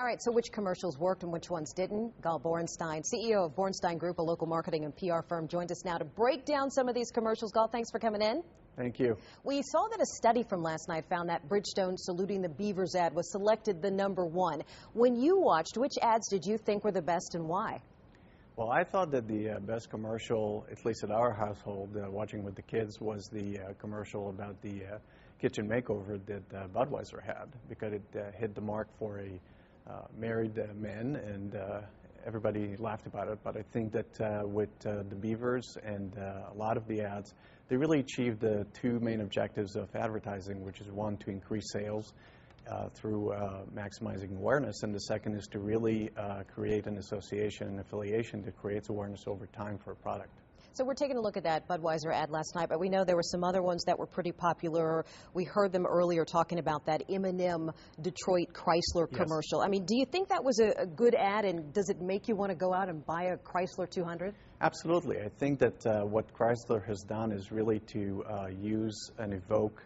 All right, so which commercials worked and which ones didn't? Gal Borenstein, CEO of Borenstein Group, a local marketing and PR firm, joins us now to break down some of these commercials. Gal, thanks for coming in. Thank you. We saw that a study from last night found that Bridgestone saluting the Beavers ad was selected the #1. When you watched, which ads did you think were the best and why? Well, I thought that the best commercial, at least at our household, watching with the kids, was the commercial about the kitchen makeover that Budweiser had, because it hit the mark for a married man, and everybody laughed about it. But I think that with the Beavers and a lot of the ads, they really achieved the two main objectives of advertising, which is one, to increase sales through maximizing awareness, and the second is to really create an association and affiliation that creates awareness over time for a product. So we're taking a look at that Budweiser ad last night, but we know there were some other ones that were pretty popular. We heard them earlier talking about that M&M Detroit Chrysler commercial. Yes. I mean, do you think that was a good ad, and does it make you want to go out and buy a Chrysler 200? Absolutely. I think that what Chrysler has done is really to use and evoke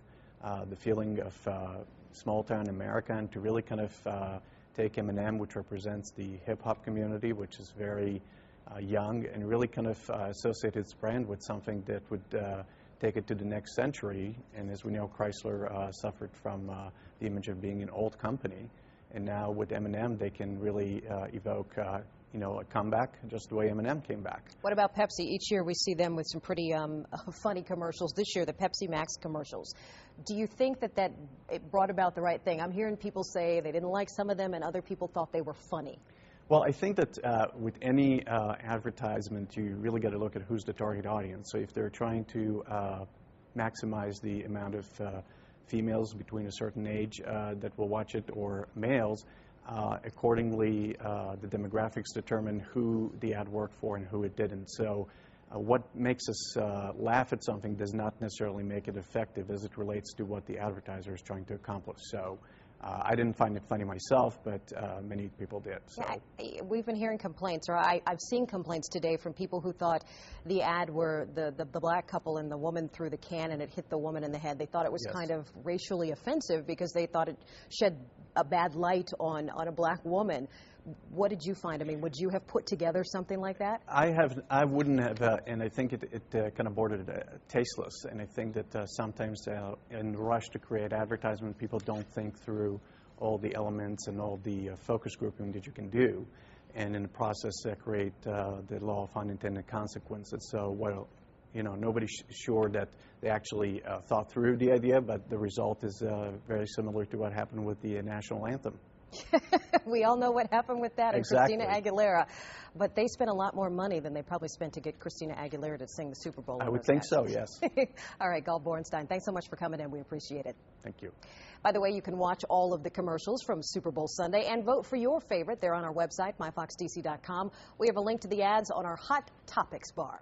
the feeling of small-town America, and to really kind of take M&M, which represents the hip-hop community, which is very young, and really kind of associate its brand with something that would take it to the next century. And as we know, Chrysler suffered from the image of being an old company, and now with M&M they can really evoke you know, a comeback, just the way M&M came back. What about Pepsi? Each year we see them with some pretty funny commercials. This year, the Pepsi Max commercials. Do you think that it brought about the right thing? I'm hearing people say they didn't like some of them, and other people thought they were funny. Well, I think that with any advertisement, you really got to look at who's the target audience. So if they're trying to maximize the amount of females between a certain age that will watch it, or males, accordingly the demographics determine who the ad worked for and who it didn't. So what makes us laugh at something does not necessarily make it effective as it relates to what the advertiser is trying to accomplish. So I didn't find it funny myself, but many people did. So. Yeah, we've been hearing complaints, or I've seen complaints today from people who thought the ad where the black couple and the woman threw the can and it hit the woman in the head. They thought it was kind of racially offensive because they thought it shed a bad light on a black woman. What did you find? I mean, would you have put together something like that? I wouldn't have, and I think it kind of bordered tasteless. And I think that sometimes in the rush to create advertisement, people don't think through all the elements and all the focus grouping that you can do, and in the process create the law of unintended consequences. So, well, you know, nobody's sure that they actually thought through the idea, but the result is very similar to what happened with the national anthem. We all know what happened with that, exactly. And Christina Aguilera. But they spent a lot more money than they probably spent to get Christina Aguilera to sing the Super Bowl. I would think so, yes. All right, Gal Borenstein, thanks so much for coming in. We appreciate it. Thank you. By the way, you can watch all of the commercials from Super Bowl Sunday and vote for your favorite. They're on our website, myfoxdc.com. We have a link to the ads on our Hot Topics bar.